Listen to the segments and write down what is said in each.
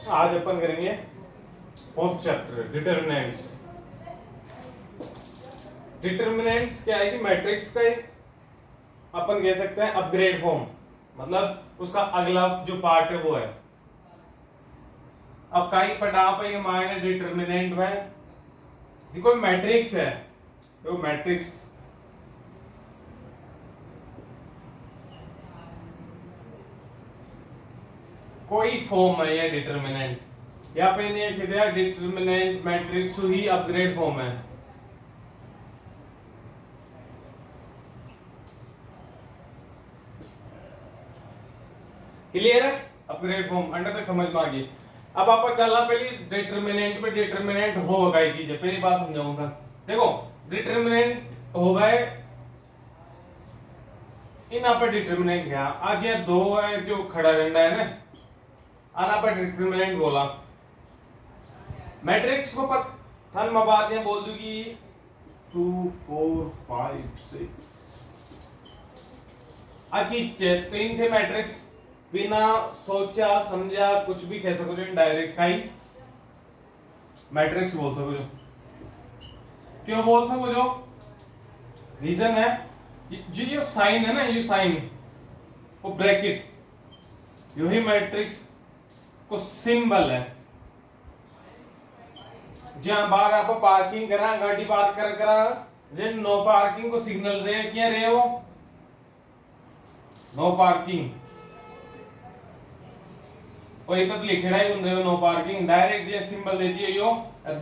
आज अपन करेंगे fourth chapter determinants. Determinants क्या है कि मैट्रिक्स का एक अपन कह सकते हैं अपग्रेड फॉर्म, मतलब उसका अगला जो पार्ट है वो है। अब कहीं पढ़ा पाएंगे मायने डिटरमिनेंट में ये कोई मैट्रिक्स है, तो मैट्रिक्स कोई फॉर्म है या डिटरमिनेंट यहाँ पे नहीं लिखा डिटरमिनेंट मैट्रिक्स ही अपग्रेड फॉर्म है। क्लियर है? अपग्रेड फॉर्म अंडर तक समझ में आ गई। अब आपको चलना पहले डिटरमिनेंट पे। डिटरमिनेंट होगा ये चीज है, पहली बात समझाऊंगा। देखो डिटरमिनेंट हो गए इन आप डिटरमिनेंट क्या आज ये दो है जो खड़ा डंडा है ना, आना पर डिटरमिनेंट बोला। मैट्रिक्स को थन बात ये बोल दूंगी 2 4 5 6 अच्छी तीन थे मैट्रिक्स, बिना सोचा समझा कुछ भी कह सको, डायरेक्ट का ही मैट्रिक्स बोल सको जो। क्यों बोल सको जो? रीजन है जो ये साइन है ना, ये साइन वो ब्रैकेट यू ही मैट्रिक्स को सिंबल है। जहां बाहर आप पार्किंग करा गाड़ी पार्क करा जे नो पार्किंग को सिग्नल रहे क्या रहे वो नो पार्किंग और एक लिखेड़ा ही रहे हो नो पार्किंग। डायरेक्ट जे सिंबल दे दियो यो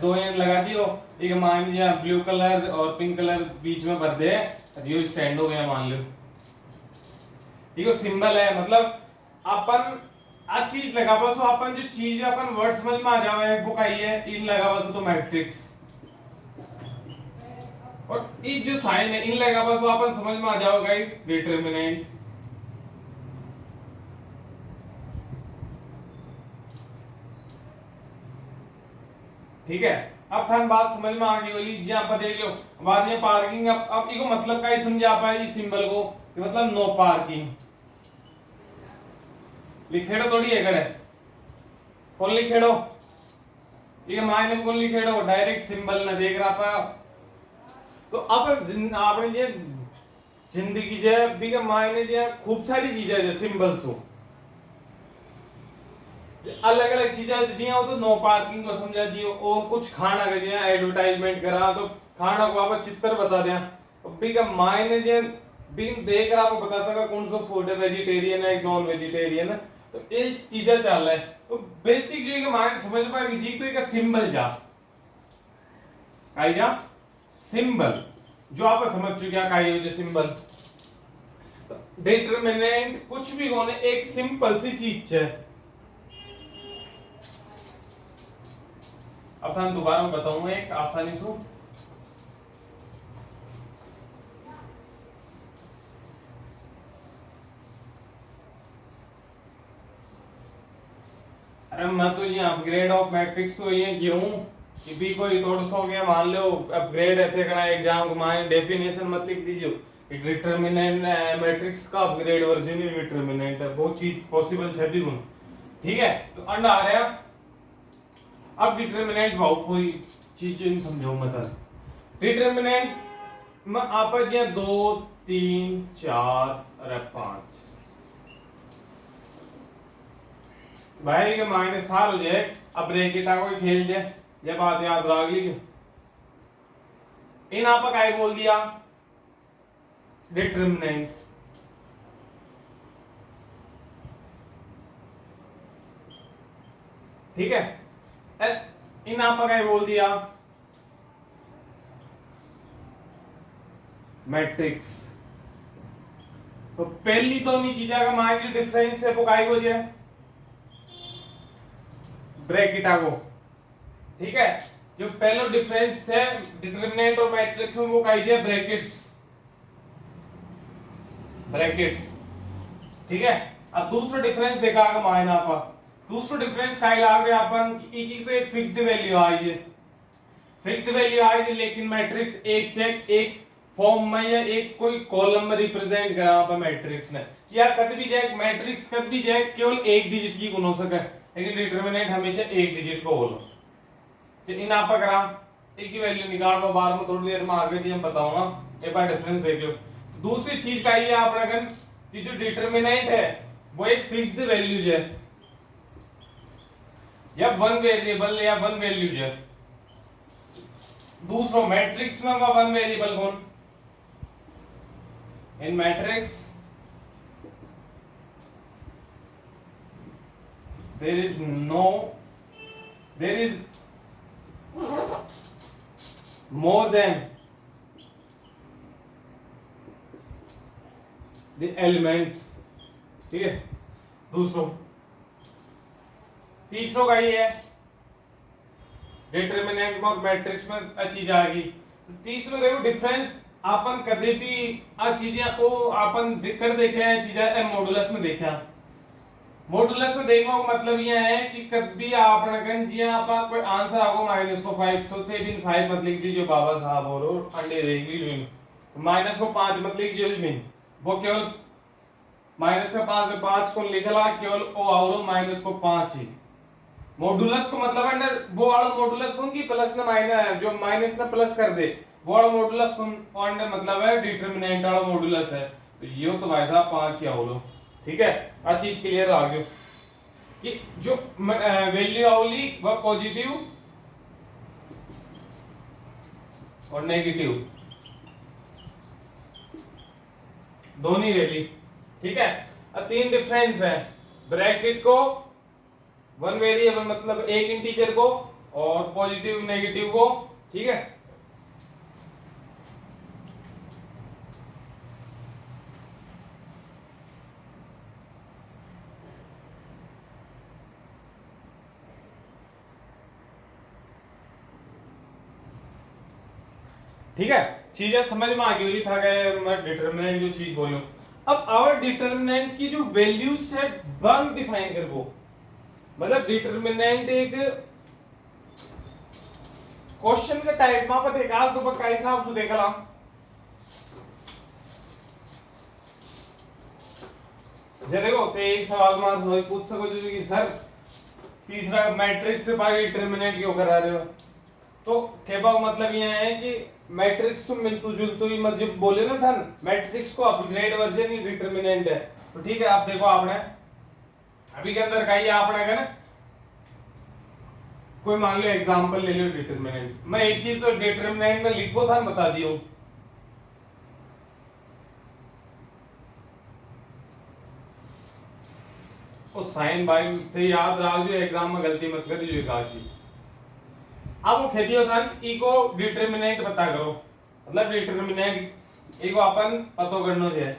दो एन लगा दियो, एक मान लिया ब्लू कलर और पिंक कलर बीच में भर दे, यो स्टैंड हो गया मान लो। ये सिंबल है, मतलब अपन आ चीज लगा बस अपन जो चीज अपन वर्ड समझ में आ जावे वो कही है इन लगा बस तो मैट्रिक्स, और ये जो साइन है इन लगा बस अपन समझ में आ जाओगे डिटरमिनेंट। ठीक है, अब थन बात समझ में आ गई होगी जी। आप देख लो बात ये पार्किंग, अब इसको मतलब का ही समझा पाए इस सिंबल को, मतलब नो पार्किंग लिखेड़ो थोड़ी है कड़े कौन लिखेड़ो ये मायने कौन लिखेड़ो डायरेक्ट सिंबल न देख रहा पा। तो अब आपने जे जिंदगी जे भी के मायने जे खूब सारी चीजें जे सिंबल्स हो अलग अलग चीजें जी हो, तो नो पार्किंग को समझा दियो, और कुछ खाना का जी एडवर्टाइजमेंट करा तो खाना को आप चित्र बता दिया, भी का मायने जे भी देख रहा आप बता सका कौन सा फूड है, वेजिटेरियन है नॉन वेजिटेरियन है, तो ये चीजें चल रहा है। तो बेसिक जो एक माइंड समझ पाएगी जी, तो एक सिंबल जा आई जा सिंबल जो आप समझ चुके का हो जो सिंबल। तो डिटरमिनेंट कुछ भी होने एक सिंपल सी चीज है। अब हम दोबारा बताऊंगा एक आसानी से। अरे मैं तो ये अपग्रेड ऑफ मैट्रिक्स तो ये क्यों कि भी कोई तोड़ सो गया मान लो अपग्रेड है थे एग्जाम को मान डेफिनेशन मत लिख दीजिए डिटरमिनेंट मैट्रिक्स का अपग्रेड वर्जन ही डिटरमिनेंट है, वो चीज पॉसिबल है भी गुण। ठीक है, तो अंडा आ रहा अब डिटरमिनेंट भाव कोई चीज इन समझो मतलब डिटरमिनेंट में आप जे 2 3 4 अरे 5 भाई के मायने सार हो जाए। अब ब्रैकेट कोई खेल जाए ये बात याद रख लीजिए। इन आप काय बोल दिया डिटरमिनेंट, ठीक है। इन आप काय बोल दिया मैट्रिक्स। तो पहली तो नहीं चीजा का मान जो डिफरेंस है वो काय हो जाए ब्रैकेट को, ठीक है। जो पहला डिफरेंस है डिटरमिनेंट और मैट्रिक्स में वो कहिए ब्रैकेट्स ब्रैकेट्स, ठीक है। अब दूसरा डिफरेंस देखा का मायना आप दूसरा डिफरेंस काय लाग रहे अपन की तो एक फिक्स्ड वैल्यू आई है, फिक्स्ड वैल्यू आई है, लेकिन मैट्रिक्स एक चेक एक फॉर्म में या एक कोई कॉलम में रिप्रेजेंट करा आप मैट्रिक्स ने, या कद भी जाए मैट्रिक्स कद भी जाए केवल एक डिजिट की गुण हो सके, लेकिन डिटरमिनेंट हमेशा एक डिजिट को होलो। चलिए इन आप करा एक की वैल्यू निकाल लो बार में, थोड़ी देर में आगे जी हम बताऊंगा, एक बार डिफरेंस देख लो। दूसरी चीज का ये आप रखन कि जो डिटरमिनेंट है वो एक फिक्स्ड वैल्यूज है, या वन वेरिएबल या वन वैल्यूज है। दूसरा मैट्रिक्स में वन वेरिएबल कौन, इन matrix there is more than the elements, ठीक है। दूसरों तीसरों का ये है डिटरमिनेंट में और मैट्रिक्स में चीज आ गई। तीसरों देखो डिफरेंस अपन कदे भी आ चीजें ओ अपन कर देखे हैं चीजें मॉडुलस में देखा। मॉडुलस में देखने का मतलब यह है कि कभी आपने कन जी आप कोई आंसर आपको -5 तो थे बिन 5 मत लिख दीजिए बाबा साहब, और अंडे देख लीजिए -5 मत लिख दीजिए बिन, वो केवल -5 में 5 को लिखला केवल ओ और -5 ही। मॉडुलस को मतलब है वो वाला मॉडुलस कौन की प्लस ना माइनस, जो माइनस ना प्लस कर दे वो वाला मॉडुलस कौन पॉइंट मतलब है डिटरमिनेंट वाला मॉडुलस है। तो ये तो भाई साहब 5 ही आओ, ठीक है। आ चीज क्लियर आ गई कि जो वैल्यू आवली वह पॉजिटिव और नेगेटिव दोनों वैल्यू, ठीक है। अब तीन डिफरेंस है, ब्रैकेट को वन वेरिएबल मतलब एक इंटीजर को और पॉजिटिव नेगेटिव को, ठीक है। ठीक है, चीजें समझ में आ गई था कि मैं डिटरमिनेंट जो चीज बोलूं। अब आवर डिटरमिनेंट की जो वैल्यूज है वन डिफाइन कर वो, मतलब डिटरमिनेंट एक क्वेश्चन का टाइप में पर देखा तो बका हिसाब से देखला। ये देखो ते एक सवाल में पूछ सको जो कि सर तीसरा मैट्रिक्स से बाय डिटरमिनेंट क्यों करा रहे हो, तो कहने का मतलब यह है कि मैट्रिक्स तो मिलतू जुलतू ही मत जब बोले ना था मैट्रिक्स को अपग्रेड वर्जन ही डिटरमिनेंट है। तो ठीक है, आप देखो आपने अभी के अंदर कही आपने क्या ना कोई मान लो एग्जांपल ले लो डिटरमिनेंट, मैं एक चीज तो डिटरमिनेंट में लिखो था बता दियो, वो साइन बाई थे याद रहा जो एग्जाम में गलती मत करिए काजी। अब वो खेती होता है इको डिटरमिनेंट पता करो, मतलब डिटरमिनेंट इको अपन पतो करनो है,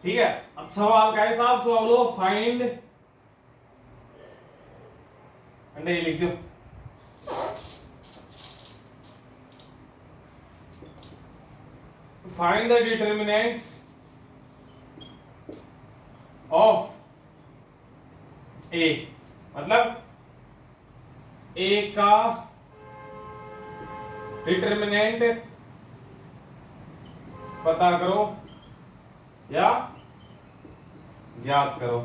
ठीक है। अब सवाल का हिसाब सवाल लो फाइंड अंडे लिख दो फाइंड द डिटरमिनेंट्स ऑफ ए, मतलब ए का डिटरमिनेंट पता करो या ज्ञात करो,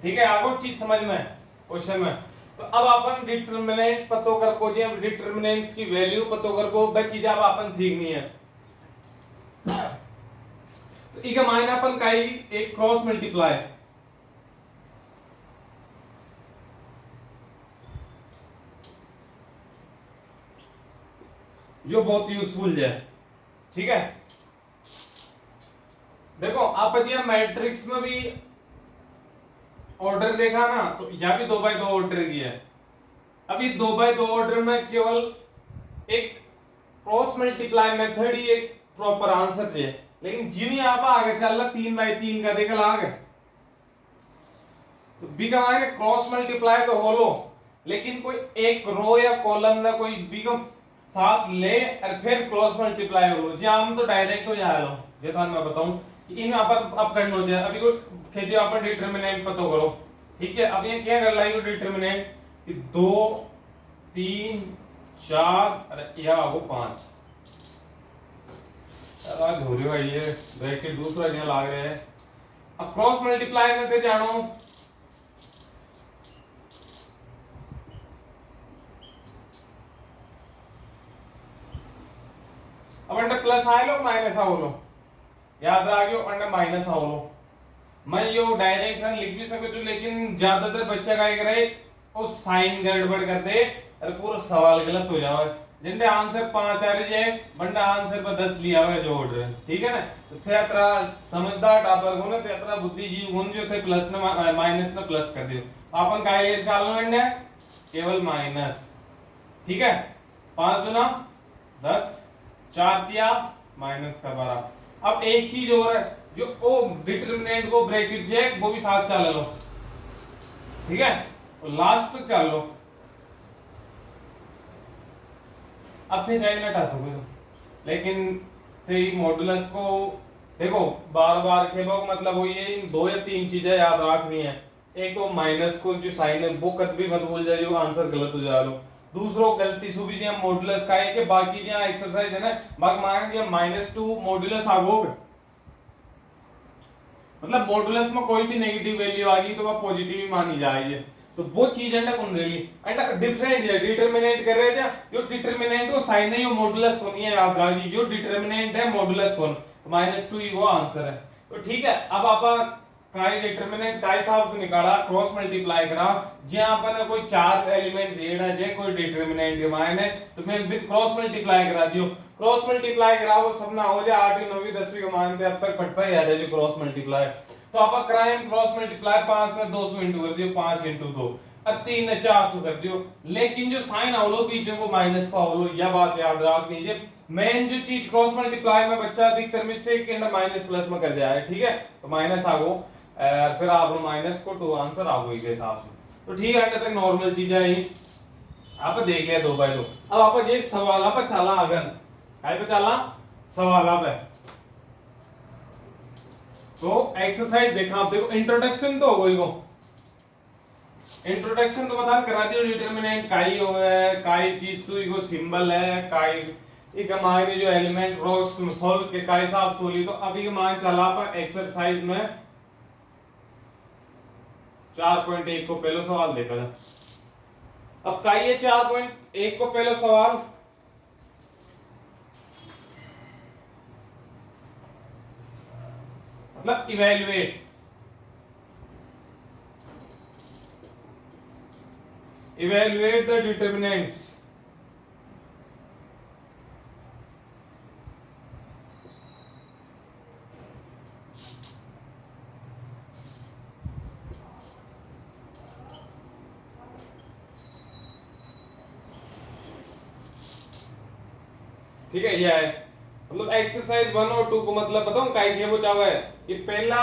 ठीक है। आगो चीज समझ में क्वेश्चन में। तो अब अपन डिटरमिनेंट पतो कर को जी डिटरमिनेंट्स की वैल्यू पतो कर को वह चीज अब अपन सीखनी है। तो इका मायने अपन का एक क्रॉस मल्टीप्लाई, जो बहुत यूजफुल है, ठीक है। देखो आप मैट्रिक्स में भी ऑर्डर देखा ना, तो यह भी 2x2 ऑर्डर की है। अभी 2x2 ऑर्डर में केवल एक क्रॉस मल्टीप्लाई मेथड ही एक प्रॉपर आंसर चाहिए, लेकिन जियो यहां पर आगे चल रहा 3x3 का देख ला आगे, तो बी का माने क्रॉस मल्टीप्लाई तो हो लो, लेकिन कोई एक रो या कॉलम ना कोई बी को साथ ले और फिर क्रॉस मल्टीप्लाई हो लो जी, हम तो डायरेक्ट हो जा लो जे थान मैं बताऊं इन अपन अब करनो चाहिए। अभी को खेती अपन डिटरमिनेंट पतो करो, ठीक है। अब ये क्या कर लाई को डिटरमिनेंट कि 2 3 4 अरे या आगो 5 आज हो रही है ये ब्रैकेट दूसरा यहाँ लाग रहे हैं। अब क्रॉस मल्टीप्लाई में ते जानो अब अंडर प्लस आए लो माइनस आओ लो, याद रखियो अंडर माइनस आओ लो। मैं यो डायरेक्ट लिख भी सकूं छु, लेकिन ज्यादातर बच्चा का करे वो साइन गड़बड़ कर दे और पूरा सवाल गलत हो जावे। जिनके आंसर 5 आ रही है बंदा आंसर पर 10 लिया हुआ जोड़, ठीक है ना। तो तेरा समझदार टापर को ना तेरा बुद्धिजीवी गुण जो थे प्लस ना माइनस ना प्लस कर दियो। अपन का ये चालू है केवल माइनस, ठीक है। 5 दूना 10, 4 तिया माइनस का 12। अब एक चीज और है, जो ओ डिटरमिनेंट को ब्रैकेट से वो भी साथ चला लो, ठीक है, तो लास्ट तक चल लो। अब थे शायद हटा सको, लेकिन थे मॉडुलस को देखो बार बार खेबो मतलब वो ये 2 या 3 चीजें याद रखनी है। एक तो माइनस को जो साइन है वो कद भी मत भूल जाइए, आंसर गलत हो जा लो। दूसरो गलती सु भी जे मॉडुलस का है कि बाकी जे एक्सरसाइज है ना, बाकी मान जे -2 मॉडुलस आगोगे, मतलब मॉडुलस में कोई भी नेगेटिव वैल्यू आ गई तो वह पॉजिटिव ही मानी जाएगी। तो वो चीज अंडा कौन रहेगी, अंडा डिफरेंट है डिटरमिनेंट कर रहे थे। जो डिटरमिनेंट को साइन है, यो मॉडुलस होनी है, याद रखिए जो डिटरमिनेंट है मॉडुलस होन, -2 ही वो आंसर है। तो ठीक है, अब आप काय डिटरमिनेंट काय हिसाब से निकाला, क्रॉस मल्टीप्लाई करा, जे अपन कोई चार एलिमेंट देना जे कोई डिटरमिनेंट के मायने, तो मैं क्रॉस मल्टीप्लाई करा दियो। क्रॉस मल्टीप्लाई करा वो सब ना हो जाए 8वीं 9वीं 10वीं के मानते अब तक पढ़ता ही आ रहा है जो क्रॉस मल्टीप्लाई। तो आप कराएं क्रॉस मल्टीप्लाई, 5 ने 200 इंटू कर दियो, 5 इंटू 2 और 3 ने 400 कर दियो। लेकिन जो साइन आवलो बीच में वो माइनस का आवलो, यह बात याद रख लीजिए। मेन जो चीज क्रॉस मल्टीप्लाई में बच्चा अधिकतर मिस्टेक के अंदर माइनस प्लस में कर जाए, ठीक है। तो माइनस आगो फिर आप माइनस को 2 आंसर आगो इस हिसाब से। तो ठीक है, अंदर तक नॉर्मल चीज है ये आप देख लिया 2 बाय 2। अब आप ये सवाल पे चला, अगर काय पे चला सवाल पे, तो एक्सरसाइज देखा आप देखो, इंट्रोडक्शन तो हो गई वो, इंट्रोडक्शन तो बता करा दियो डिटरमिनेंट काई होवे, काई चीज सुई को सिंबल है, काई एक हमारे जो एलिमेंट क्रॉस सॉल्व के काई हिसाब सोली। तो अभी मान चला पर एक्सरसाइज में 4.1 को पहला सवाल देखा जाए। अब काई है 4.1 को पहला सवाल, मतलब इवेल्युएट द डिटरमिनेंट्स ठीक है। यह है मतलब एक्सरसाइज 1 और 2 को मतलब बताऊं काई के वो चाहे ये पहला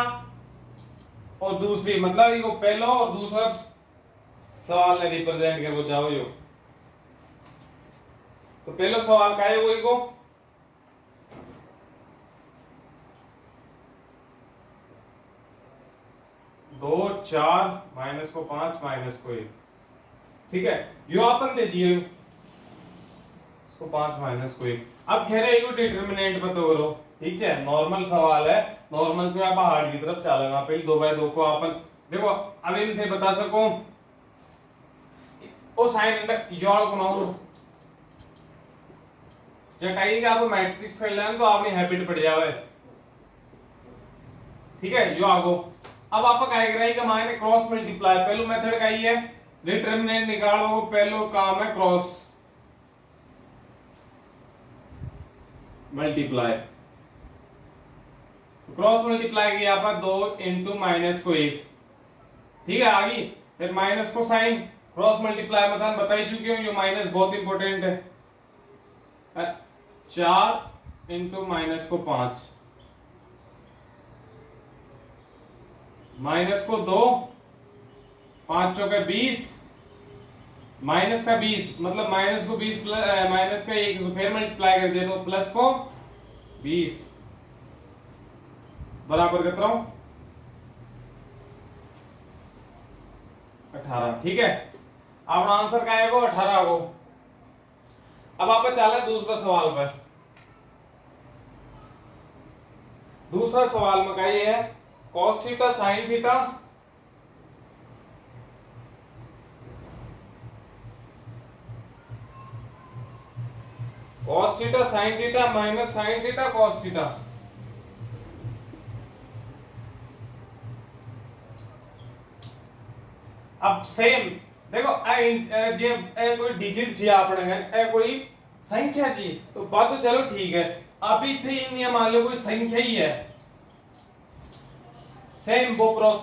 और दूसरी, मतलब ये पहला और दूसरा सवाल ने रिप्रेजेंट कर वो चाहो यो। तो पहला सवाल का है वो को 2 4 माइनस को 5 माइनस को 1, ठीक है। यो अपन दे दिए इसको 5 माइनस को 1। अब कह रहे हैं डिटरमिनेंट पता करो, ठीक है। नॉर्मल सवाल है, नॉर्मल से आप हार्ड की तरफ चलेगा। पहले 2 बाय 2 को अपन देखो अब इन थे बता सको ओ साइन अंडर योर को ना जटाई के आप मैट्रिक्स कर लें तो आपने हैबिट पड़ जावे, ठीक है। जो आगो अब आप काय कराई का मायने क्रॉस मल्टीप्लाई, पहलो मेथड का ही है डिटरमिनेंट निकालो, पहलो काम है क्रॉस मल्टीप्लाई। क्रॉस मल्टीप्लाई किया पर 2 इंटू माइनस को 1, ठीक है। आगे फिर माइनस को साइन क्रॉस मल्टीप्लाई मतलब बताई चुकी हूं, ये माइनस बहुत इंपॉर्टेंट है। 4 इंटू माइनस को 5 माइनस को 2 5 चौके 20 माइनस का 20 मतलब माइनस को 20 प्लस माइनस का 1 फिर मल्टीप्लाई कर दे तो प्लस को 20 बराबर कितना 18, ठीक है। अब आंसर का आएगा 18 को। अब आप चला दूसरा सवाल पर। दूसरा सवाल में क्या ये है cos theta sin theta cos cos theta sin theta minus sin theta cos theta. अब सेम देखो जे कोई डिजिट जी आपने कोई संख्या जी तो बात तो चलो ठीक है। अभी थे इन मान लो कोई संख्या ही है, सेम वो क्रॉस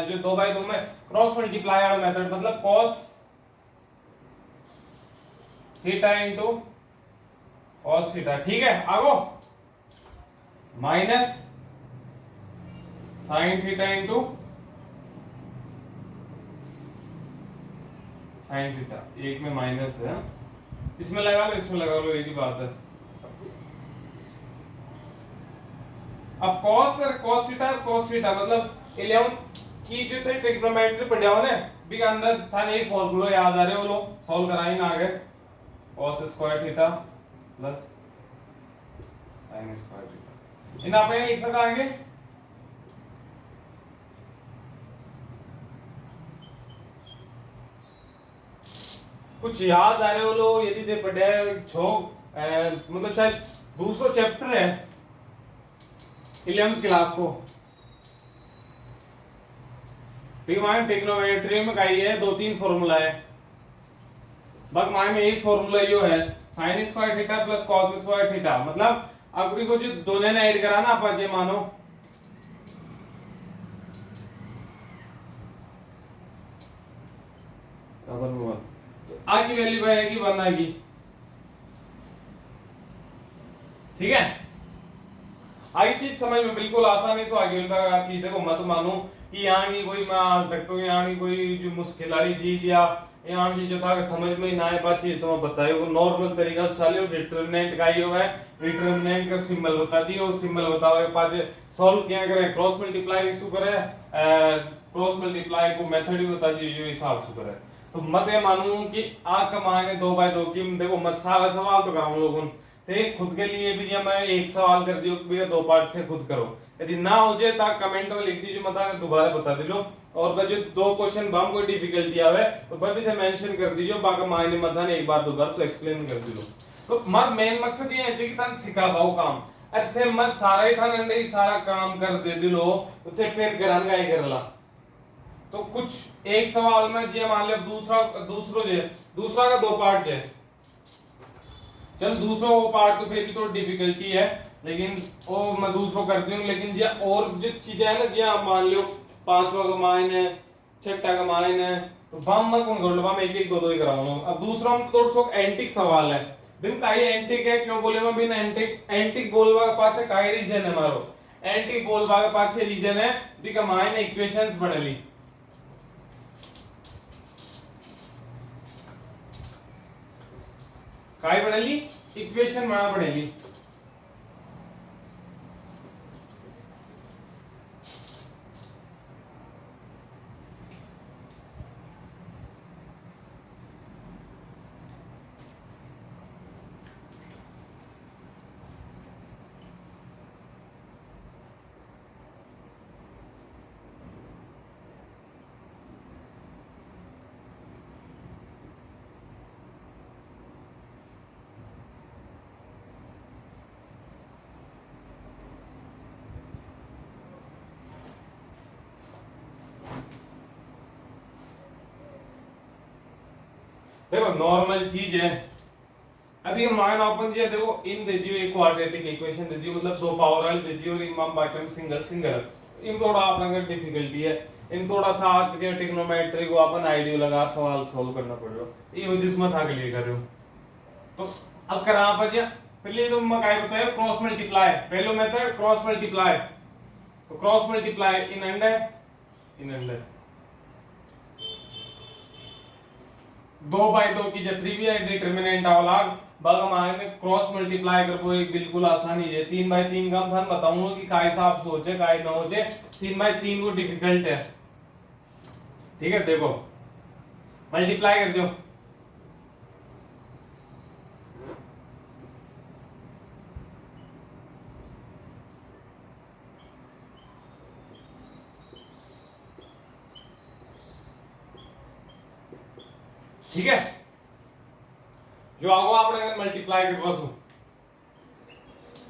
जो 2/2 में क्रॉस मल्टीप्लाई वाला मेथड, मतलब cos theta into cos theta, ठीक है। आगो minus sin theta into sin theta, एक में माइनस है, इसमें लगा लो इसमें लगा लो, एक ही बात है। अब cos थीटा मतलब 11 की जो थे ट्रिग्नोमेट्री पढ़े हो ने भी के अंदर था एक फार्मूला याद आ रहे हो लो सॉल्व कराई ना आगे, cos square theta plus sin square theta, इन आप एक सका आगे कुछ याद आ रहे हो लो यदि ते पढ़े छो मतलब शायद दूसरा चैप्टर है 11th क्लास को ट्रिग्नोमेट्री में कही है 2-3 फॉर्मूला है, बग माय में एक फॉर्मूला यो है sin square theta plus cos square theta, मतलब अब को जो दोनों ने ऐड करा ना अपन जे मानो तो आ की वैल्यू क्या आएगी 1 आएगी, ठीक है। आई चीज समझ में बिल्कुल आसानी से आगे का चीज देखो मत मानो कि यहाँ की कोई मैं आज तक तो यहाँ की कोई जो मुश्किल वाली चीज या यहाँ की जो था समझ में ना आए बात चीज तो मैं बताइए नॉर्मल तरीका से साले डिटरमिनेंट का ही है, डिटरमिनेंट का सिंबल बता दियो, सिंबल बताओ के पास सॉल्व क्या करें, क्रॉस मल्टीप्लाई इशू करें, क्रॉस मल्टीप्लाई को मेथड भी बता दियो जो हिसाब से करें। तो मत ये मानूं कि आ कमाएंगे 2/2 की देखो मत सारा सवाल तो कराऊं लोगों ते खुद के लिए भी जब मैं एक सवाल कर दियो भैया 2 पार्ट थे खुद करो, यदि ना हो जाए तो कमेंट में लिख दीजिए मत दोबारा बता दिलो, और भाई जो 2 क्वेश्चन बम कोई डिफिकल्टी आवे तो भाई भी थे मेंशन कर दीजिए बाकी मायने मत ने एक बार दोबारा से एक्सप्लेन कर दिलो। तो मत मेन मकसद ये है कि तन सिखा पाओ काम, अरे मत सारा ही था नहीं सारा काम कर दे दिलो उते फिर गरन गाय करला, तो कुछ एक सवाल में जे मान लो दूसरा का 2 पार्ट है, चल दूसरा वो पार्ट तो फिर भी थोड़ी डिफिकल्टी है लेकिन वो मैं दूसरा करती हूँ, लेकिन जो और जो चीजें है ना जी आप मान लो 5वां का मान है 6ठा का मान है तो बम मैं कौन कर लो बम एक 2 ही कराऊंगा। अब दूसरा हम थोड़ा सा एंटिक सवाल है, बिन काई एंटिक है क्यों बोले मैं बिन एंटिक बोलवा के पाछे काई रीजन है मारो, एंटिक बोलवा के पाछे रीजन है बिका मान इक्वेशंस बनली, काय बनली इक्वेशन बना पड़ेगी। देखो नॉर्मल चीज है, अभी मान अपन जी देखो इन दे दियो एक क्वाड्रेटिक इक्वेशन दे दियो मतलब 2 पावर वाली दे दियो और इमाम बाकी में सिंगल सिंगल इन थोड़ा अपना का डिफिकल्टी है, इन थोड़ा सा जो ट्रिग्नोमेट्री को अपन आइडिया लगा सवाल सॉल्व करना पड़ेगा ये वजह से मैं था के लिए कर रहे हो। तो अब करा आप जी पहले तो मैं काय बताया क्रॉस मल्टीप्लाई, पहलो मेथड क्रॉस मल्टीप्लाई, तो क्रॉस मल्टीप्लाई इन अंडर 2/2 की जब ट्रिविया डिटरमिनेंट आवला बग मायने क्रॉस मल्टीप्लाई कर वो एक बिल्कुल आसानी है, 3/3 का हम बताऊंगा कि काय हिसाब सोचे काय ना होचे, 3/3 को डिफिकल्ट है, ठीक है। देखो मल्टीप्लाई कर दो ठीक है, जो आगो आपने अगर मल्टीप्लाई करवा सो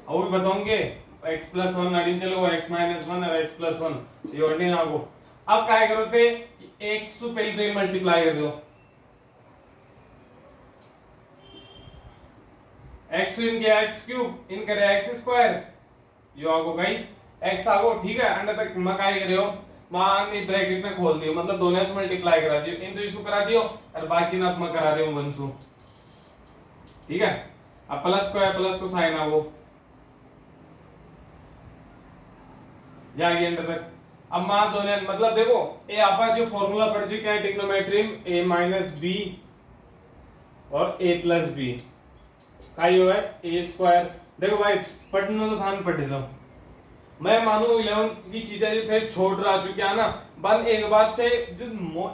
वो भी बताऊंगे x+1 अड़ी चलो x-1 और x+1 ये ऑर्डिन आगो। अब क्या करो थे x से पहले तो मल्टीप्लाई कर दो x इनके x³ इन करे x² यो आगो भाई x आगो ठीक है अंडर तक मैं काय करे हो मान ने ब्रैकेट में खोल दियो मतलब दोनों से मल्टीप्लाई करा दियो इन तो इशू करा दियो और बाकी ना मैं करा रही हूं 1 से ठीक है। अब प्लस को है प्लस को साइन आओ जाएगी अंडर तक। अब मान दोनों मतलब देखो ये आपका जो फॉर्मूला पढ़ चुके हैं ट्रिग्नोमेट्री a माइनस b और a प्लस b का यो है a²। देखो भाई पढ़ने तो थान पढ़ दो मैं मानू 11th की चीजें जो थे छोड़ रहा चुके हैं ना बन एक बात से जो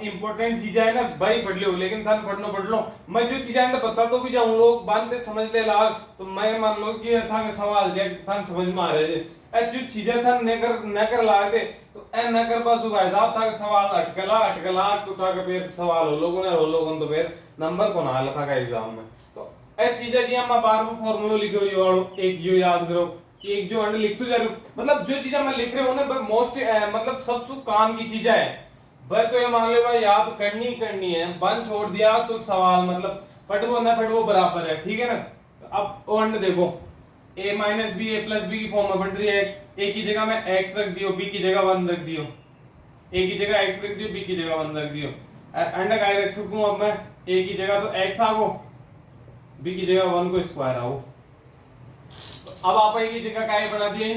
इंपॉर्टेंट चीजें है ना भाई पढ़ लो लेकिन थान पढ़ लो मैं जो चीजें ना बता तो भी जाऊं लोग बांधते समझ ले लाग तो मैं मान लो कि था के सवाल जे थान समझ में आ रहे थे जो चीजें थान न कर लाग दे तो ए न कर पास भाई साहब था के सवाल अटकला तो था के फिर सवाल हो लोगों तो फिर नंबर को ना था का एग्जाम में तो ए चीजें जी हम बार बार फार्मूला लिखो यो एक जो याद करो एक जो अंडर लिख तो जरूर मतलब जो चीजें मैं लिख रहे हूं ना मोस्ट मतलब सबसे काम की चीजें है भाई तो ये मान लो भाई याद करनी है बंद छोड़ दिया तो सवाल मतलब पढ़ो ना पढ़ो बराबर है ठीक है ना। तो अब वो अंडर देखो a minus B a plus B की फॉर्म में बन रही है a की जगह में x रख दियो b की जगह 1 रख दियो a की जगह x रख दियो b की जगह 1 रख दियो अंडर का रख सकूं अब मैं a की जगह तो x आओ b की जगह 1 को स्क्वायर आओ। अब आप की जगह क्या बना दिए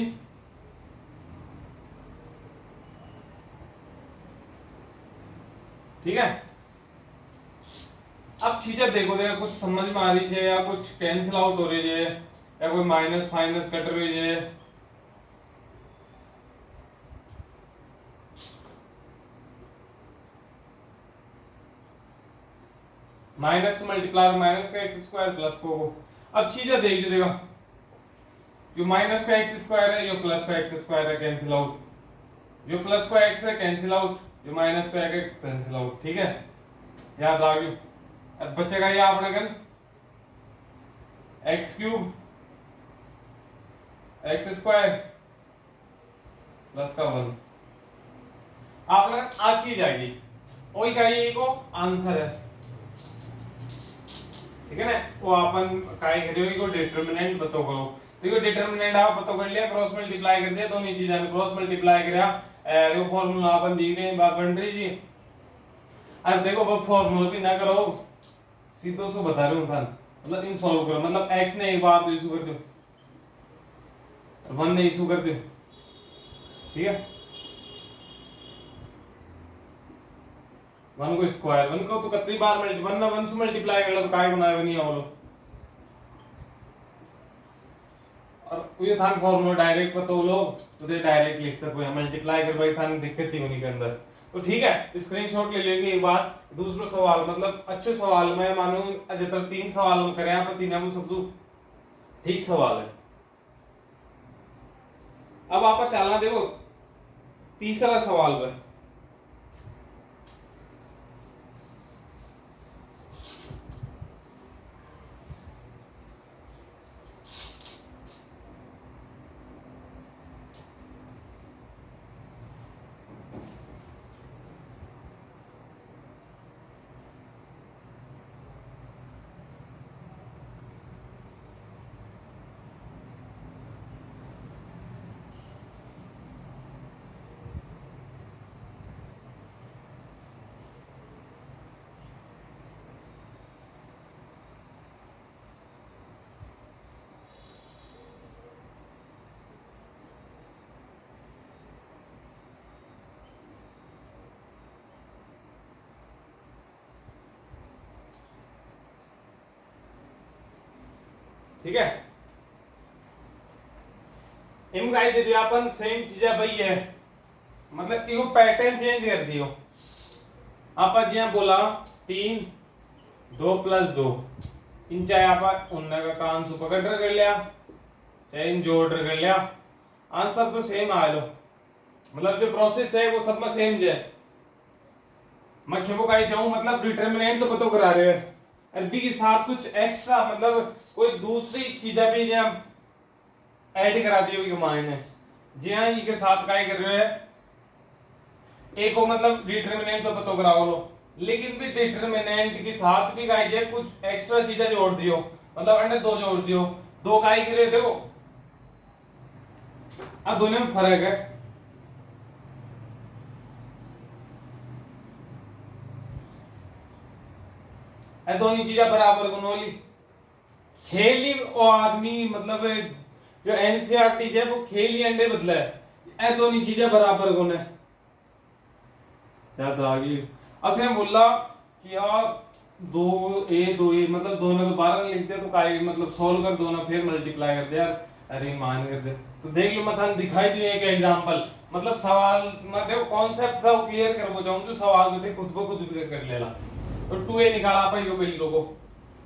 ठीक है। अब चीजें देखो कुछ समझ में आ रही है या कुछ कैंसिल आउट हो रही है या कोई माइनस फाइनस कट रही है माइनस मल्टीप्लाई माइनस का x² प्लस को अब चीजें देख जो देखो जो माइनस का x² है यो प्लस का x² है कैंसिल आउट जो प्लस का x है कैंसिल आउट जो माइनस का है कैंसिल आउट ठीक है याद आ गई। अब बचेगा ये आपने कन x³ x² प्लस का 1 आपने आ चीज आएगी वही का ये को आंसर है ठीक है ना। वो अपन काय करियो को डिटरमिनेंट बतो करो देखो डिटरमिनेंट आप पता कर लिया क्रॉस मल्टीप्लाई कर दिया दोनों चीजें ने क्रॉस मल्टीप्लाई करया ये फार्मूला अपन देख रहे हैं बात बन रही जी। अब देखो वो फार्मूला भी ना करो सीधो से बता रहा हूं था मतलब इन सॉल्व करो मतलब x ने एक बार तो इशू कर दो 1 ने इशू कर दो ठीक है 1 को स्क्वायर 1 को तो कितनी बार 1 ना 1 से मल्टीप्लाई कर लो तो काय बनाए नहीं आवलो और ये थान फार्मूला डायरेक्ट पता हो लो तो दे डायरेक्ट लिख सको या मल्टीप्लाई कर भाई थान दिक्कत ही होनी के अंदर तो ठीक है स्क्रीनशॉट ले लेंगे एक बार। दूसरा सवाल मतलब अच्छे सवाल मैं मानूं जितना 3 सवाल हम करें आप तीनों में सबसे ठीक सवाल है। अब आप चलना देखो तीसरा सवाल है ठीक है। इन गाइड दे दिया अपन सेम चीजें भाई है मतलब इको पैटर्न चेंज कर दियो आप जी बोला 3 2 + 2 इन चाहे आप उन्ना का कान से पकड़ कर लिया चाहे इन जोड़ कर लिया आंसर तो सेम आ लो मतलब जो प्रोसेस है वो सब में सेम है। मैं खेबो का जाऊं मतलब डिटरमिनेंट तो पता करा रहे हैं अरबी के साथ कुछ एक्स्ट्रा मतलब कोई दूसरी चीजें भी ऐड करा दियो कि मायने जी हाँ ये के साथ काय कर रहे हैं ए को मतलब डिटरमिनेंट तो पता कराओ लो, लेकिन भी डिटरमिनेंट के साथ भी काय जे कुछ एक्स्ट्रा चीजें जोड़ दियो, मतलब अंडर दो जोड़ दियो, दो काय करे देखो अब दोनों में फर्क है। दोनों चीजें बराबर गुणोली खेली और आदमी मतलब जो एनसीईआरटी है वो खेली अंडे बदला है, दोनों चीजें बराबर गुण है याद आ गई। अब मैं बोला कि यार दो ए मतलब दोनों तो 12 लिख दे तो काय मतलब सोल्व कर दो ना फिर मल्टीप्लाई कर दे यार, अरे मान कर दे तो देख लो मैं दिखाई दिए एक एग्जांपल, मतलब सवाल मैं देखो कॉन्सेप्ट था वो क्लियर कर वो चाहूं जो सवाल जो थे खुद ब खुद भी कर लेला। तो 2a निकाला पाई यो पहले लोगो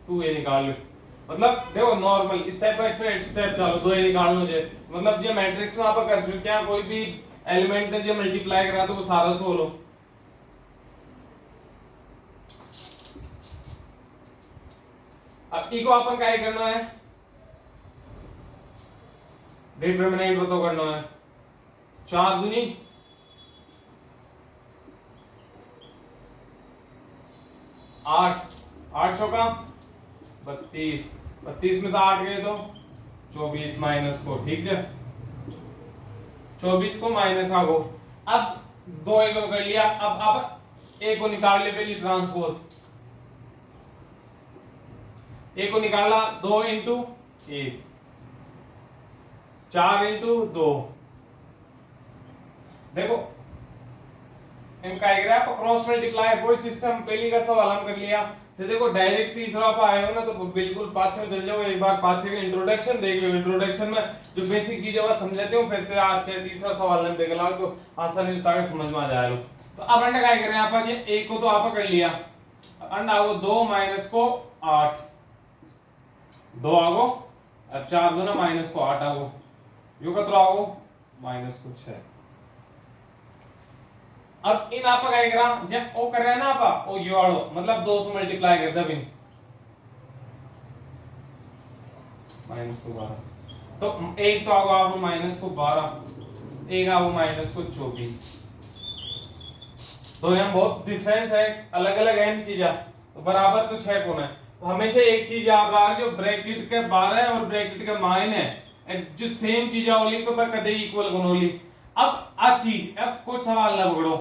2a निकाल लो, मतलब देखो नॉर्मल स्टेप बाय स्टेप चलो 2a निकाल लो जे मतलब जो मैट्रिक्स में आप कर चुके हैं कोई भी एलिमेंट ने जो मल्टीप्लाई करा तो वो सारा सोल्व हो। अब ई को अपन क्या करना है डिटरमिनेंट बताओ करना है 4 दूनी 8 8 चौका 32 32 में से 8 गए तो 24 माइनस को ठीक है 24 को माइनस आगो। अब दो एक को कर लिया, अब ए को निकाल ले पहले ट्रांसपोज, ए को निकाला 2 इंटू 1 4 इंटू 2 देखो इनका क्रॉस मल्टीप्लाई कोई सिस्टम पहली का सवाल हम कर लिया तो देखो डायरेक्ट तीसरा आप आए हो ना तो बिल्कुल पाछे चल जाओ, एक बार पाछे का इंट्रोडक्शन देख लो, इंट्रोडक्शन में जो बेसिक चीजें वो समझाते हो फिर आज तीसरा सवाल नहीं देख लो तो आसानी से ताकि समझ में आ जाए। तो अब अंडा क्या करें आप ये एक को तो आप कर लिया अंडा आगो 2 माइनस को 8 2 आगो अब 4 दो ना माइनस को 8 आगो यो कतरो आगो माइनस को 6। अब इन आपा क्या करा जे ओ कर रहे हैं ना आपा ओ यो वालो मतलब 2 से मल्टीप्लाई कर दे बिन माइनस को 12 तो एक तो आगो आपको माइनस को 12 एक आगो माइनस को 24 तो यहाँ बहुत डिफरेंस है, अलग अलग है इन चीजें तो बराबर तो 6 कोण है। तो हमेशा एक चीज याद रहा जो ब्रैकेट के 12 और ब्रैकेट के माइन है जो सेम चीज होली तो पर कदे इक्वल गुण होली। अब आ चीज अब कोई सवाल ना पकड़ो,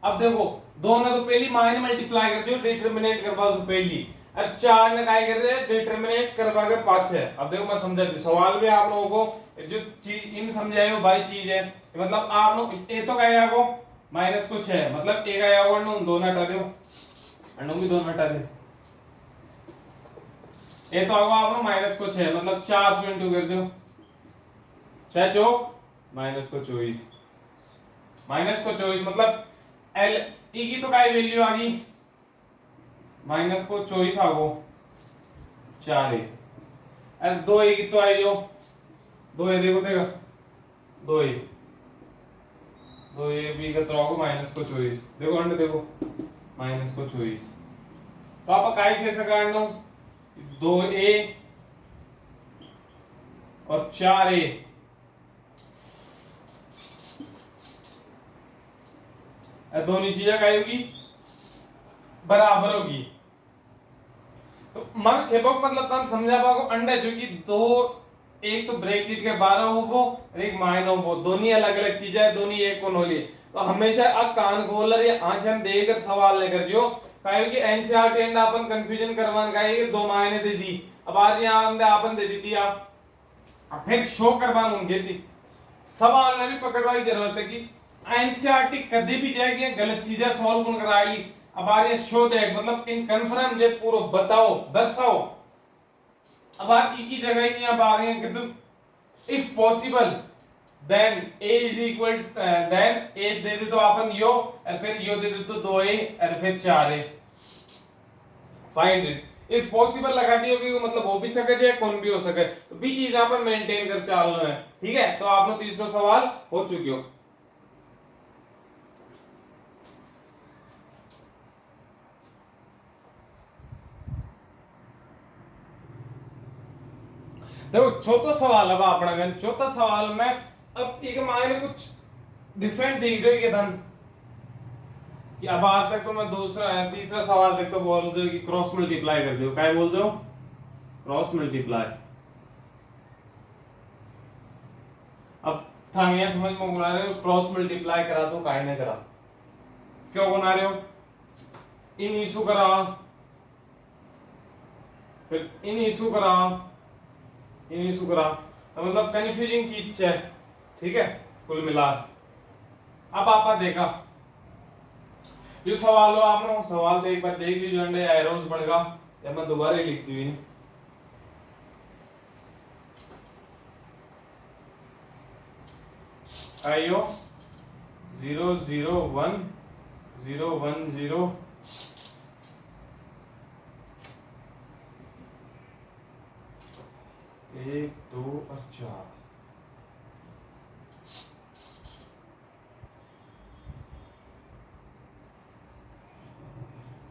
अब देखो दोनों तो पहली माइन मल्टीप्लाई कर दियो डिटरमिनेंट करवा सो पहली अब 4 ने काय कर रहे हैं डिटरमिनेंट करवा के पाछे। अब देखो मैं समझा दूं सवाल भी आप लोगों को जो चीज इन समझाए हो भाई चीज है मतलब आप लोग ए तो काय आगो माइनस को 6 मतलब एक आया और नो दोनों हटा दो अनु भी दोनों हटा दे ए तो आगो आप नो माइनस को 6 मतलब 4 से इंटू कर दो 6 चौक माइनस को 24 मतलब एल ई की तो काय वैल्यू आ गई माइनस को 24 आगो 4 ए और 2 ए की तो आई जो 2 ए देखो देखो 2 ए 2 ए बी का तो आगो माइनस को 24 देखो अंडे देखो माइनस को 24 तो आप काय कैसे करना 2 ए और 4 ए दोनों चीजें क्या होगी बराबर होगी। तो मन खेपक मतलब तम समझा पाओ अंडे जो कि दो एक तो ब्रैकेट के 12 हो वो एक माइन हो वो दोनों अलग अलग चीजें है दोनों एक कोण होली। तो हमेशा अब कान खोल या आंखें देकर सवाल लेकर जो काहे कि एनसीईआरटी एंड अपन कंफ्यूजन करवान काहे कि दो मायने दे दी अब आज यहां हमने आपन दे दी थी आप फिर शो करवान उनके थी सवाल ने भी पकड़वाई जरूरत है कि एनसीईआरटी कभी भी जाएगी गलत चीजें सॉल्व कौन कराएगी। अब आ रही शो दैट मतलब इन कंफर्म जे पूरा बताओ दर्शाओ। अब आप की जगह ही नहीं अब आ रही है कि तुम if possible then a is equal then a दे दे तो अपन यो और फिर यो दे दे तो 2a और फिर 4a find it if possible लगा दी होगी मतलब हो भी सके चाहे कौन भी हो सके तो भी चीज यहां पर मेंटेन कर चलना है ठीक है। तो आप लोग तीसरा सवाल हो चुके हो। देखो चौथा सवाल अब अपना गन चौथा सवाल में अब एक मायने कुछ डिफरेंट दिख रही है धन कि अब आज तक तो मैं दूसरा तीसरा सवाल तक तो बोल दो कि क्रॉस मल्टीप्लाई कर दो, क्या बोल दो क्रॉस मल्टीप्लाई। अब थानिया समझ में बना रहे हो क्रॉस मल्टीप्लाई करा दो काहे नहीं करा, क्यों बना रहे हो इन इशू करा फिर इन इशू करा इन इशू करा, तो मतलब कंफ्यूजिंग चीज है, ठीक है कुल मिला। अब आपा देखा जो सवाल हो आपने सवाल तो एक बार देख लीजिए अंडे एरोस बढ़ेगा या मैं दोबारा ही लिख दी आइयो 0 0 1 0 1 0 1 2 और 4।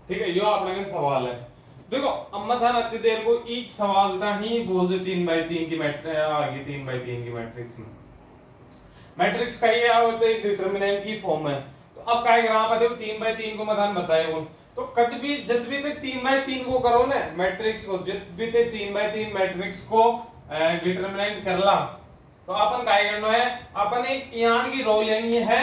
ठीक है यो आप लोगों का सवाल है। देखो अम्मा था ना देर को ईच सवाल था ही बोल दे 3x3 की मैट्रिक्स आ गई 3x3 की मैट्रिक्स में मैट्रिक्स का ये वो तो एक डिटरमिनेंट की फॉर्म है। तो अब क्या करा आप देखो 3x3 को मदान बताए वो तो कद भी जब भी ते 3x3 को करो ना मैट्रिक्स को जब भी ते 3x3 मैट्रिक्स को डिटरमिनेंट करला तो अपन क्या करना है अपन एक यहाँ की रो लेनी है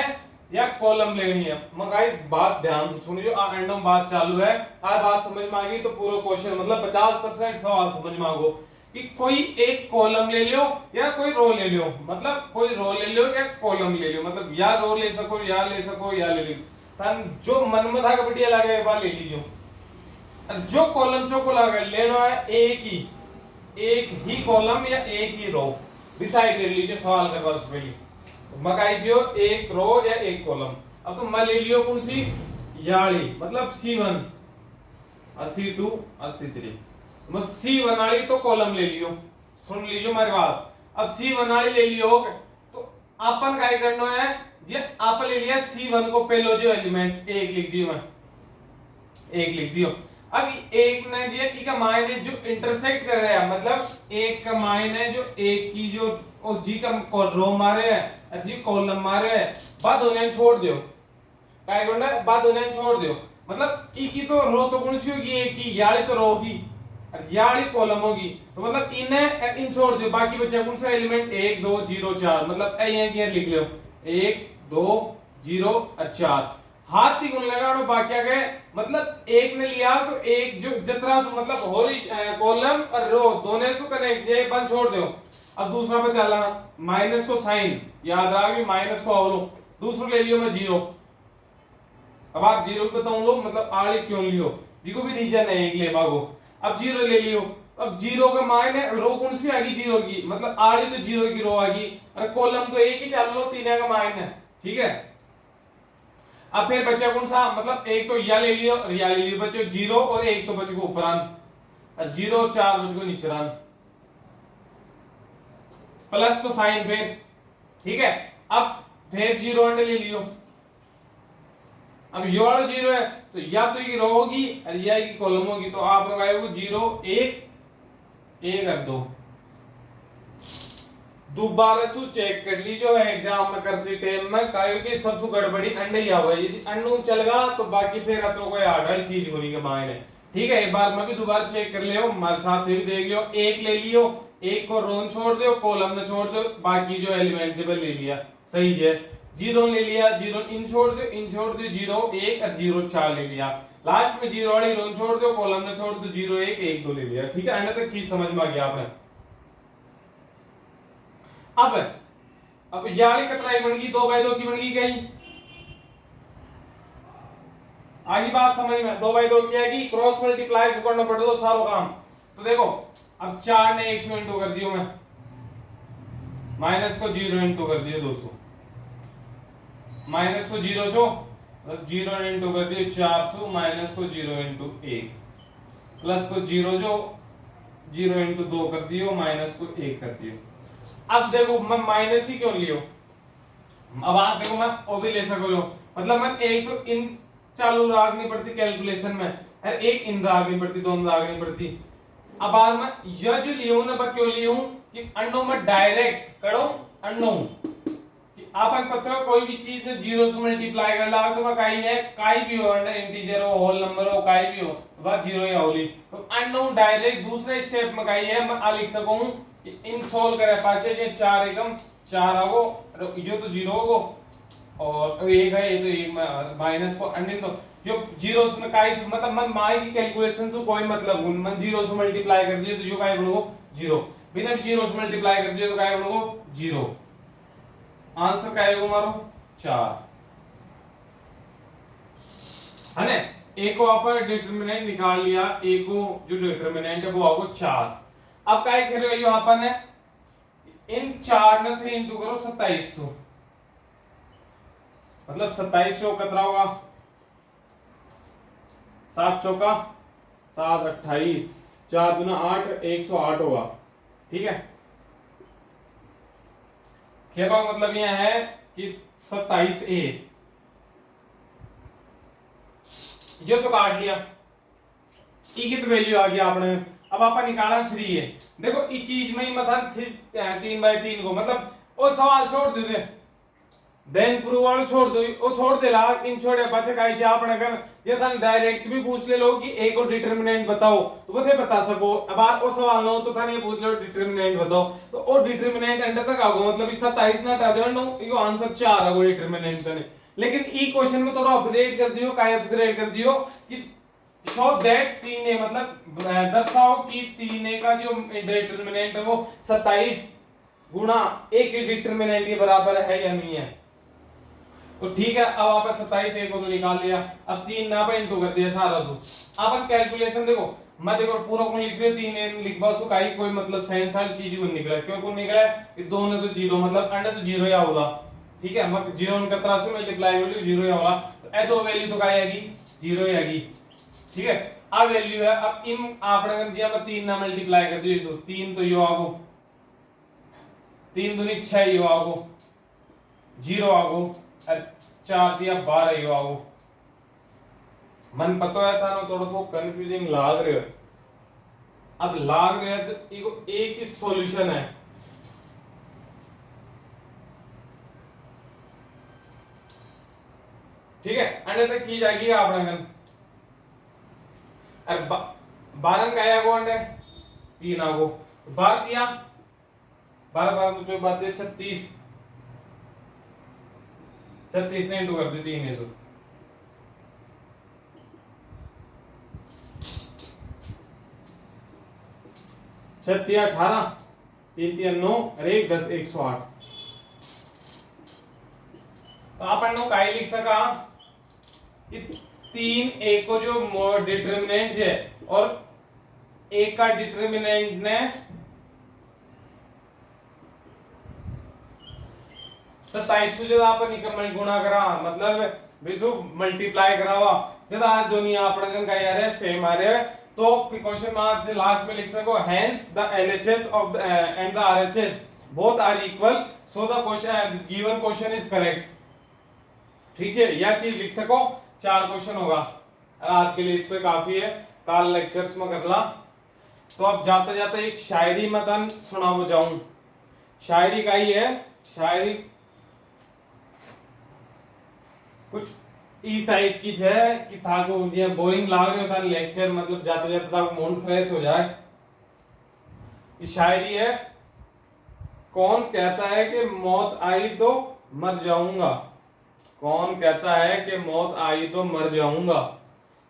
या कॉलम लेनी है। मगर बात ध्यान से सुनिए एंडम बात चालू है आज बात समझ में आ गई तो पूरा क्वेश्चन मतलब 50% सवाल समझ में आगो कि कोई एक कॉलम ले लियो या कोई रो ले लियो, मतलब कोई रो ले लियो या कॉलम ले लियो, मतलब या रो ले सको या ले सको या ले लियो तन जो मन में था बढ़िया लगे बा ले लीजियो। जो कॉलम जो को लगे लेना है एक ही कॉलम या एक ही रो डिसाइड कर लीजिए सवाल करवा से पहले मगाई दियो एक रो या एक कॉलम। अब तो मैं ले लियो कौन सी याली मतलब C1 और C2 और C3 मैं C1 वाली तो कॉलम ले लियो सुन लीजिए मेरी बात। अब C1 वाली ले लियो तो अपन क्या करना है जे आप ले लिया C1 को पहलो जो एलिमेंट एक लिख दियो मैं एक लिख दियो। अब एक ने जे ई का मायने जो इंटरसेक्ट कर रहा है मतलब एक का मायने जो एक की जो और जी का रो मारे है जी कॉलम मारे है बाद होने छोड़ दियो काय करना है बाद होने छोड़ दियो मतलब ई की तो रो तो कौन सी होगी एक की याली तो रो होगी और याली कॉलम होगी तो मतलब इन्हें इन छोड़ दियो बाकी बचा कौन सा एलिमेंट 1 2 0 4 मतलब यहाँ की लिख लो 1 2 0 और 4 हाथ ही गुण लगाओ बाकी गए मतलब एक ने लिया तो एक जो जतरा सु मतलब होरी कॉलम और रो दोनों सु कनेक्ट जे बंद छोड़ दो। अब दूसरा पे चला माइनस को साइन याद रखिए माइनस को आओ दूसरा ले लियो मैं 0। अब आप 0 बताऊं लो मतलब आड़ी क्यों लियो देखो भी रीजन है एक ले भागो अब 0 ले लियो अब 0 का मायने रो कौन सी आ गई 0 की मतलब आड़ी तो 0 की रो आ गई और कॉलम तो एक ही चल लो 3 का मायने ठीक है। अब फिर बचा कौन सा मतलब एक तो या ले लियो और या ले लियो बचे 0 और एक तो बचे को ऊपरान और 0 और 4 बचे को नीचरान प्लस को साइन फिर ठीक है। अब फिर 0 अंडे ले लियो अब ये वाला 0 है तो या तो ये रो होगी और या की कॉलम होगी तो आप लगाओगे 0 1 1 और 2 दोबारा सु चेक कर लीजिए एग्जाम में करते टाइम में कायो कि सबसे गड़बड़ी अंडे ही आवे यदि अंडू चलगा तो बाकी फिर तो कोई हार्ड चीज होनी के मायने ठीक है। एक बार मैं भी दोबारा चेक कर लियो हमारे साथ भी देख लियो एक ले लियो एक को रोन छोड़ दो कॉलम ने छोड़ दो बाकी जो एलिमेंट जब ले लिया सही है 0 ले लिया 0 इन छोड़ दो 0 1 और 0 4 ले लिया लास्ट में 0 वाली रोन छोड़ दो कॉलम ने छोड़ दो 0 1 1 2 ले लिया ठीक है। अंडे तक चीज समझ में आ गया आपने। अब यारी कतराई बन गई 2/2 की बन गई कहीं आगे बात समझ में 2/2 की आएगी क्रॉस मल्टीप्लाई से करना पड़ता तो सारा काम। तो देखो अब 4 ने 100 इंटू कर दियो मैं माइनस को 0 इंटू कर दियो 200 माइनस को 0 जो मतलब 0 इंटू कर दियो 400 माइनस को 0 इंटू 1 प्लस को 0 जो 0 इंटू 2 कर दियो माइनस को 1 कर दियो। अब देखो मैं माइनस ही क्यों लियो अब आप देखो मैं वो भी ले सको मतलब मैं एक तो इन चालू रागनी पड़ती कैलकुलेशन में और एक इन रागनी पड़ती दोनों रागनी पड़ती। अब आज मैं यह जो लियो ना क्यों लियो कि अननोन में डायरेक्ट करो अननोन कि आपन पता है कोई भी चीज ने जीरो से मल्टीप्लाई कर ला तो काई है काई भी हो इंटीजर हो होल नंबर हो काई भी हो वह जीरो ही होली तो अननोन डायरेक्ट दूसरे स्टेप में काई है मैं लिख सकूं कि इन सोल्व करे पाछे जे 4 एकम 4 आगो ये तो जीरो होगो और एक है ये तो एक माइनस को अंतिम तो जो जीरो में काई मतलब मन माई की कैलकुलेशन से कोई मतलब मन जीरो से मल्टीप्लाई कर दिए तो जो काई बनोगो जीरो बिना जीरो से मल्टीप्लाई कर दिए तो काई बनोगो जीरो आंसर क्या आएगा हमारा 4 है ना एक को आप डिटरमिनेंट निकाल लिया एक को जो डिटरमिनेंट है वो आएगा 4 अब क्या कर रहे हो अपन है इन 4 ने 3 इंटू करो 2700 मतलब 2700 कितना होगा 7 चौका 7 28 4 दूना 8 108 होगा ठीक है क्या का मतलब यह है कि 27a ये तो काट लिया ई की तो वैल्यू आ गया आपने अब आपा निकाला 3 है देखो इस चीज में ही मतलब 3/3 को मतलब वो सवाल छोड़ दे दे देन प्रूव वाला छोड़ दो वो छोड़ दे ला इन छोड़े पाछे काई जे आपने कर जे थाने डायरेक्ट भी पूछ ले लो कि ए को डिटरमिनेंट बताओ तो वो थे बता सको अब आप वो सवाल नो तो थाने पूछ लो डिटरमिनेंट बताओ तो वो डिटरमिनेंट अंडर तक आगो मतलब इस 27 ना हटा दो नो यो आंसर 4 आगो डिटरमिनेंट तने लेकिन ई क्वेश्चन में थोड़ा अपग्रेड कर दियो काय अपग्रेड कर दियो कि शो दैट 3a मतलब दर्शाओ कि 3a का जो डिटरमिनेंट है वो 27 गुना a के डिटरमिनेंट के बराबर है या नहीं है तो ठीक है अब आप 27 a को तो निकाल लिया अब 3 ना पर इंटू कर दिया सारा सो अपन कैलकुलेशन देखो मैं देखो पूरा को लिख दियो 3 लिखवा सो काई कोई मतलब साइंस वाली चीज को निकला क्यों को निकला कि दो ने तो जीरो मतलब अंडर तो जीरो ही होगा ठीक है मत जीरो ने कतरा से मल्टीप्लाई वैल्यू जीरो ही होगा तो ए दो वैल्यू तो काय आएगी जीरो ही आएगी ठीक है अब वैल्यू है अब इन आपने जी अब 3 ना मल्टीप्लाई कर दियो इसको 3 तो यो आगो 3 दूनी 6 यो आगो 0 आगो 4 दिया 12 यो आगो मन पता है था ना थोड़ा सा कंफ्यूजिंग लाग रहे हो अब लाग रहे हैं तो इको एक ही सॉल्यूशन है ठीक है अंडे तक चीज आएगी आपने कन अरे 12 का आया को अंडे 3 आगो 12 दिया 12 तो जो बात है 36 36 ने इंटू कर दी 3 इसको 36 18 3 3 9 और 1 10 108 तो अपन नो काई लिख सका कि 3 a को जो डिटरमिनेंट है और a का डिटरमिनेंट ने 27 से ज्यादा अपन निकम्मल गुणा करा मतलब बिसु मल्टीप्लाई करावा ज्यादा दुनिया अपन कन का यार है सेम आ रहे तो क्वेश्चन मार्क लास्ट में लिख सको hence the LHS of the and the RHS both are equal so the question given question is correct ठीक है यह चीज लिख सको 4 क्वेश्चन होगा आज के लिए इतना काफी है कल लेक्चर्स में करला तो अब जाते जाते एक शायरी मतन सुनाओ जाऊं शायरी का ही है शायरी कुछ इस टाइप की है कि था को जे बोरिंग लाग रहे होता लेक्चर मतलब जाते जाते था मूड फ्रेश हो जाए ये शायरी है कौन कहता है कि मौत आई तो मर जाऊंगा कौन कहता है कि मौत आई तो मर जाऊंगा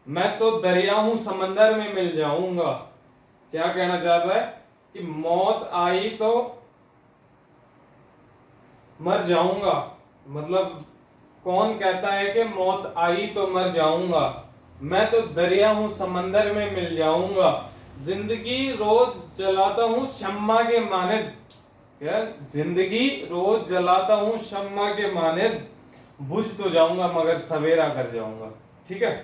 मैं तो दरिया हूं समंदर में मिल जाऊंगा क्या कहना चाहता है कि मौत आई तो मर जाऊंगा मतलब कौन कहता है कि मौत आई तो मर जाऊंगा मैं तो दरिया हूं समंदर में मिल जाऊंगा जिंदगी रोज जलाता हूं शम्मा के मानिद क्या जिंदगी रोज जलाता हूं शम्मा के मानिद बुझ तो जाऊंगा मगर सवेरा कर जाऊंगा ठीक है।